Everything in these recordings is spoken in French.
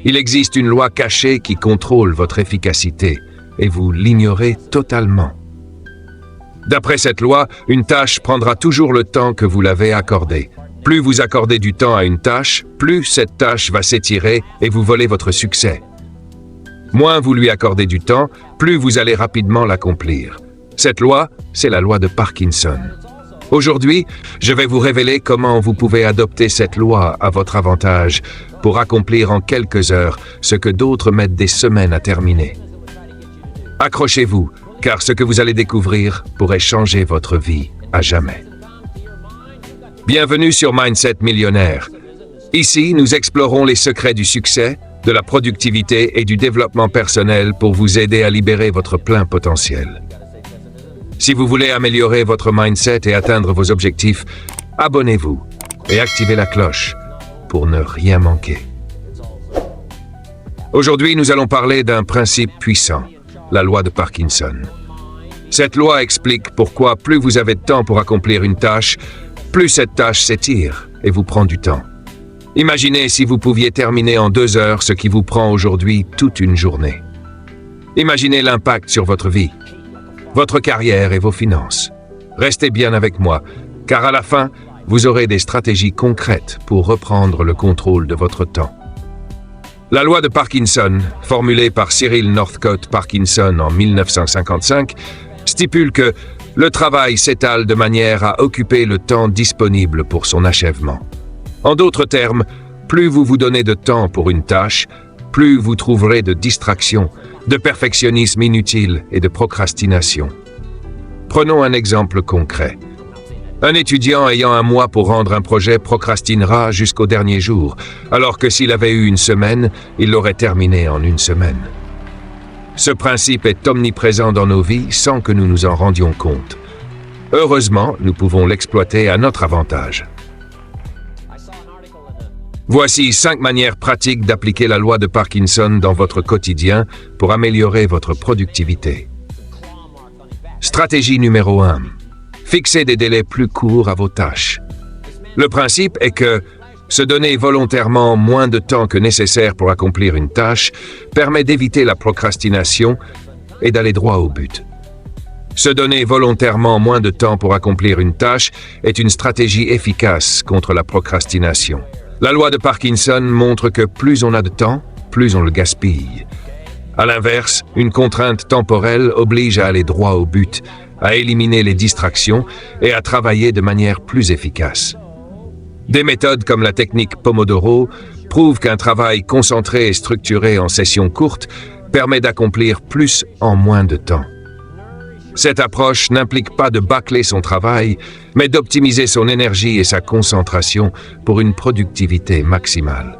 Il existe une loi cachée qui contrôle votre efficacité et vous l'ignorez totalement. D'après cette loi, une tâche prendra toujours le temps que vous l'avez accordé. Plus vous accordez du temps à une tâche, plus cette tâche va s'étirer et vous voler votre succès. Moins vous lui accordez du temps, plus vous allez rapidement l'accomplir. Cette loi, c'est la loi de Parkinson. Aujourd'hui, je vais vous révéler comment vous pouvez adopter cette loi à votre avantage pour accomplir en quelques heures ce que d'autres mettent des semaines à terminer. Accrochez-vous, car ce que vous allez découvrir pourrait changer votre vie à jamais. Bienvenue sur Mindset Millionnaire. Ici, nous explorons les secrets du succès, de la productivité et du développement personnel pour vous aider à libérer votre plein potentiel. Si vous voulez améliorer votre mindset et atteindre vos objectifs, abonnez-vous et activez la cloche pour ne rien manquer. Aujourd'hui, nous allons parler d'un principe puissant, la loi de Parkinson. Cette loi explique pourquoi plus vous avez de temps pour accomplir une tâche, plus cette tâche s'étire et vous prend du temps. Imaginez si vous pouviez terminer en 2 heures ce qui vous prend aujourd'hui toute une journée. Imaginez l'impact sur votre vie, votre carrière et vos finances. Restez bien avec moi, car à la fin, vous aurez des stratégies concrètes pour reprendre le contrôle de votre temps. La loi de Parkinson, formulée par Cyril Northcote Parkinson en 1955, stipule que le travail s'étale de manière à occuper le temps disponible pour son achèvement. En d'autres termes, plus vous vous donnez de temps pour une tâche, plus vous trouverez de distractions, de perfectionnisme inutile et de procrastination. Prenons un exemple concret. Un étudiant ayant 1 mois pour rendre un projet procrastinera jusqu'au dernier jour, alors que s'il avait eu 1 semaine, il l'aurait terminé en 1 semaine. Ce principe est omniprésent dans nos vies sans que nous nous en rendions compte. Heureusement, nous pouvons l'exploiter à notre avantage. Voici 5 manières pratiques d'appliquer la loi de Parkinson dans votre quotidien pour améliorer votre productivité. Stratégie numéro 1. Fixez des délais plus courts à vos tâches. Le principe est que se donner volontairement moins de temps que nécessaire pour accomplir une tâche permet d'éviter la procrastination et d'aller droit au but. Se donner volontairement moins de temps pour accomplir une tâche est une stratégie efficace contre la procrastination. La loi de Parkinson montre que plus on a de temps, plus on le gaspille. À l'inverse, une contrainte temporelle oblige à aller droit au but, à éliminer les distractions et à travailler de manière plus efficace. Des méthodes comme la technique Pomodoro prouvent qu'un travail concentré et structuré en sessions courtes permet d'accomplir plus en moins de temps. Cette approche n'implique pas de bâcler son travail, mais d'optimiser son énergie et sa concentration pour une productivité maximale.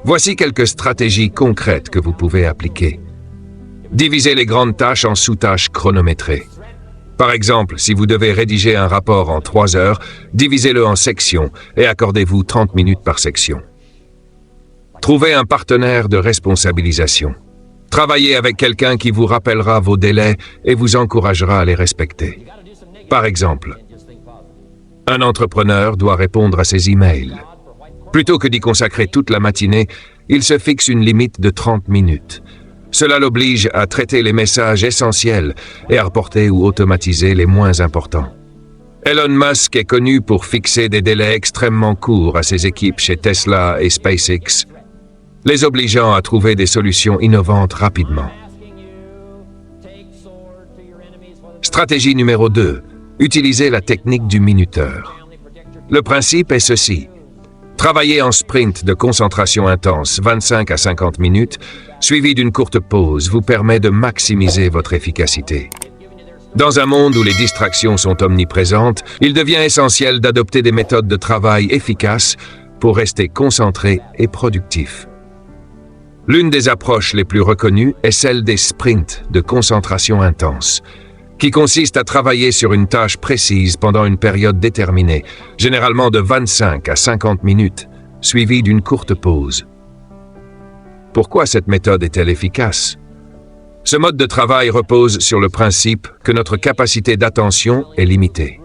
Voici quelques stratégies concrètes que vous pouvez appliquer. Divisez les grandes tâches en sous-tâches chronométrées. Par exemple, si vous devez rédiger un rapport en 3 heures, divisez-le en sections et accordez-vous 30 minutes par section. Trouvez un partenaire de responsabilisation. Travaillez avec quelqu'un qui vous rappellera vos délais et vous encouragera à les respecter. Par exemple, un entrepreneur doit répondre à ses emails. Plutôt que d'y consacrer toute la matinée, il se fixe une limite de 30 minutes. Cela l'oblige à traiter les messages essentiels et à reporter ou automatiser les moins importants. Elon Musk est connu pour fixer des délais extrêmement courts à ses équipes chez Tesla et SpaceX, les obligeant à trouver des solutions innovantes rapidement. Stratégie numéro 2. Utilisez la technique du minuteur. Le principe est ceci. Travaillez en sprint de concentration intense, 25 à 50 minutes, suivi d'une courte pause, vous permet de maximiser votre efficacité. Dans un monde où les distractions sont omniprésentes, il devient essentiel d'adopter des méthodes de travail efficaces pour rester concentré et productif. L'une des approches les plus reconnues est celle des sprints de concentration intense, qui consiste à travailler sur une tâche précise pendant une période déterminée, généralement de 25 à 50 minutes, suivie d'une courte pause. Pourquoi cette méthode est-elle efficace? Ce mode de travail repose sur le principe que notre capacité d'attention est limitée.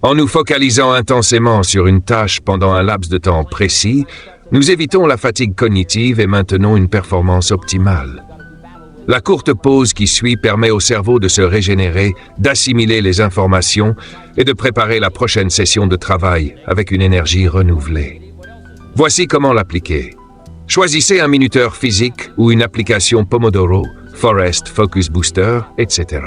En nous focalisant intensément sur une tâche pendant un laps de temps précis, Nous évitons la fatigue cognitive et maintenons une performance optimale. La courte pause qui suit permet au cerveau de se régénérer, d'assimiler les informations et de préparer la prochaine session de travail avec une énergie renouvelée. Voici comment l'appliquer. Choisissez un minuteur physique ou une application Pomodoro, Forest Focus Booster, etc.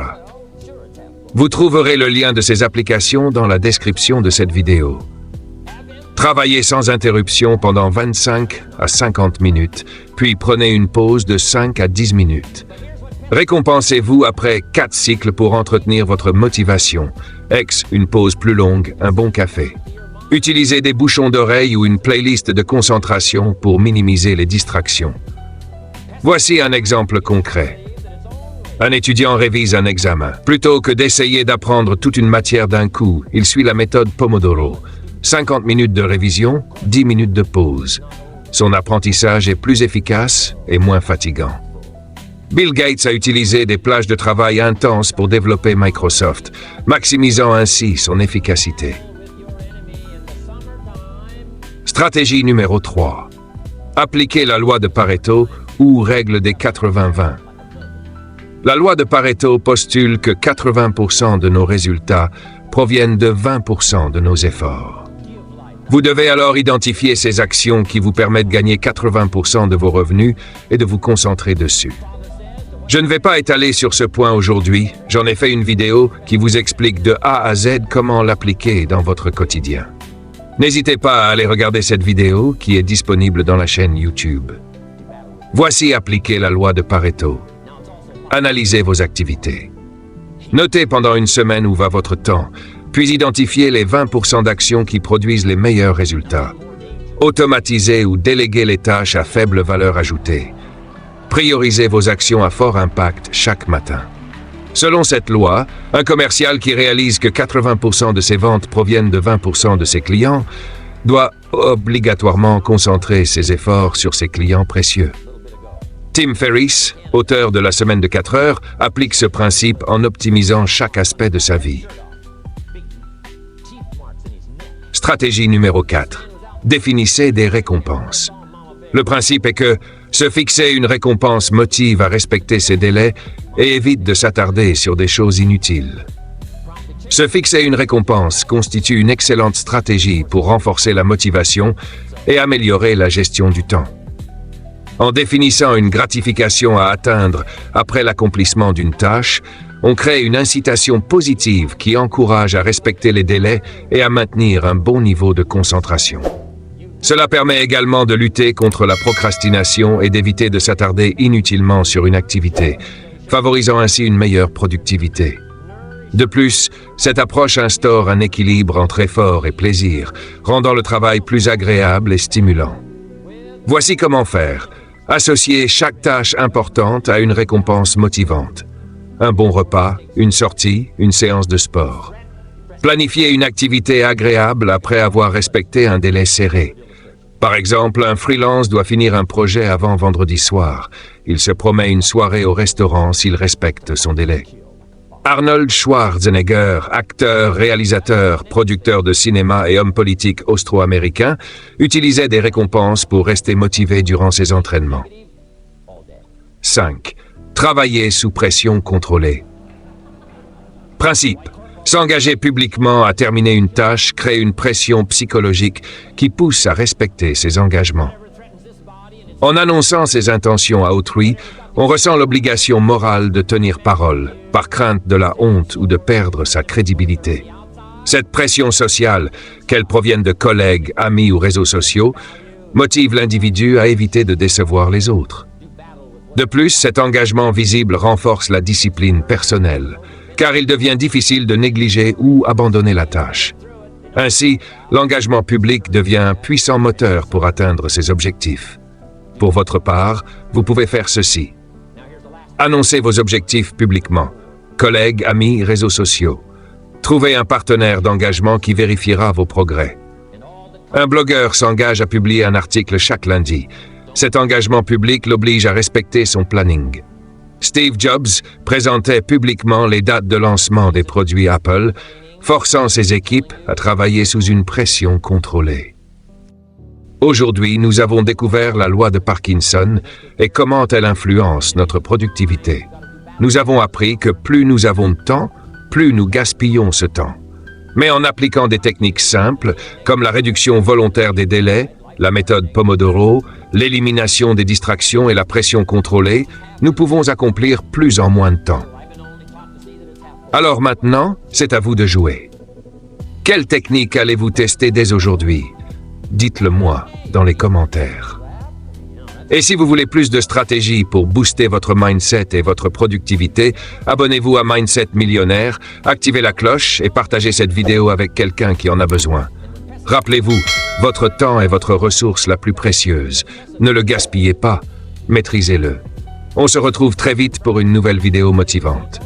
Vous trouverez le lien de ces applications dans la description de cette vidéo. Travaillez sans interruption pendant 25 à 50 minutes, puis prenez une pause de 5 à 10 minutes. Récompensez-vous après 4 cycles pour entretenir votre motivation. Une pause plus longue, un bon café. Utilisez des bouchons d'oreille ou une playlist de concentration pour minimiser les distractions. Voici un exemple concret. Un étudiant révise un examen. Plutôt que d'essayer d'apprendre toute une matière d'un coup, il suit la méthode Pomodoro. 50 minutes de révision, 10 minutes de pause. Son apprentissage est plus efficace et moins fatigant. Bill Gates a utilisé des plages de travail intenses pour développer Microsoft, maximisant ainsi son efficacité. Stratégie numéro 3. Appliquez la loi de Pareto ou règle des 80-20. La loi de Pareto postule que 80% de nos résultats proviennent de 20% de nos efforts. Vous devez alors identifier ces actions qui vous permettent de gagner 80% de vos revenus et de vous concentrer dessus. Je ne vais pas étaler sur ce point aujourd'hui, j'en ai fait une vidéo qui vous explique de A à Z comment l'appliquer dans votre quotidien. N'hésitez pas à aller regarder cette vidéo qui est disponible dans la chaîne YouTube. Voici appliquer la loi de Pareto. Analysez vos activités. Notez pendant une semaine où va votre temps, puis identifiez les 20% d'actions qui produisent les meilleurs résultats. Automatisez ou déléguez les tâches à faible valeur ajoutée. Priorisez vos actions à fort impact chaque matin. Selon cette loi, un commercial qui réalise que 80% de ses ventes proviennent de 20% de ses clients doit obligatoirement concentrer ses efforts sur ses clients précieux. Tim Ferriss, auteur de La semaine de 4 heures, applique ce principe en optimisant chaque aspect de sa vie. Stratégie numéro 4. Définissez des récompenses. Le principe est que se fixer une récompense motive à respecter ses délais et évite de s'attarder sur des choses inutiles. Se fixer une récompense constitue une excellente stratégie pour renforcer la motivation et améliorer la gestion du temps. En définissant une gratification à atteindre après l'accomplissement d'une tâche, on crée une incitation positive qui encourage à respecter les délais et à maintenir un bon niveau de concentration. Cela permet également de lutter contre la procrastination et d'éviter de s'attarder inutilement sur une activité, favorisant ainsi une meilleure productivité. De plus, cette approche instaure un équilibre entre effort et plaisir, rendant le travail plus agréable et stimulant. Voici comment faire. Associez chaque tâche importante à une récompense motivante. Un bon repas, une sortie, une séance de sport. Planifiez une activité agréable après avoir respecté un délai serré. Par exemple, un freelance doit finir un projet avant vendredi soir. Il se promet une soirée au restaurant s'il respecte son délai. Arnold Schwarzenegger, acteur, réalisateur, producteur de cinéma et homme politique austro-américain, utilisait des récompenses pour rester motivé durant ses entraînements. 5. Travailler sous pression contrôlée. Principe. S'engager publiquement à terminer une tâche crée une pression psychologique qui pousse à respecter ses engagements. En annonçant ses intentions à autrui, on ressent l'obligation morale de tenir parole, par crainte de la honte ou de perdre sa crédibilité. Cette pression sociale, qu'elle provienne de collègues, amis ou réseaux sociaux, motive l'individu à éviter de décevoir les autres. De plus, cet engagement visible renforce la discipline personnelle, car il devient difficile de négliger ou abandonner la tâche. Ainsi, l'engagement public devient un puissant moteur pour atteindre ses objectifs. Pour votre part, vous pouvez faire ceci. Annoncez vos objectifs publiquement. Collègues, amis, réseaux sociaux. Trouvez un partenaire d'engagement qui vérifiera vos progrès. Un blogueur s'engage à publier un article chaque lundi. Cet engagement public l'oblige à respecter son planning. Steve Jobs présentait publiquement les dates de lancement des produits Apple, forçant ses équipes à travailler sous une pression contrôlée. Aujourd'hui, nous avons découvert la loi de Parkinson et comment elle influence notre productivité. Nous avons appris que plus nous avons de temps, plus nous gaspillons ce temps. Mais en appliquant des techniques simples, comme la réduction volontaire des délais, la méthode Pomodoro, l'élimination des distractions et la pression contrôlée, nous pouvons accomplir plus en moins de temps. Alors maintenant, c'est à vous de jouer. Quelle technique allez-vous tester dès aujourd'hui? Dites-le moi dans les commentaires. Et si vous voulez plus de stratégies pour booster votre mindset et votre productivité, abonnez-vous à Mindset Millionnaire, activez la cloche et partagez cette vidéo avec quelqu'un qui en a besoin. Rappelez-vous, votre temps est votre ressource la plus précieuse. Ne le gaspillez pas, maîtrisez-le. On se retrouve très vite pour une nouvelle vidéo motivante.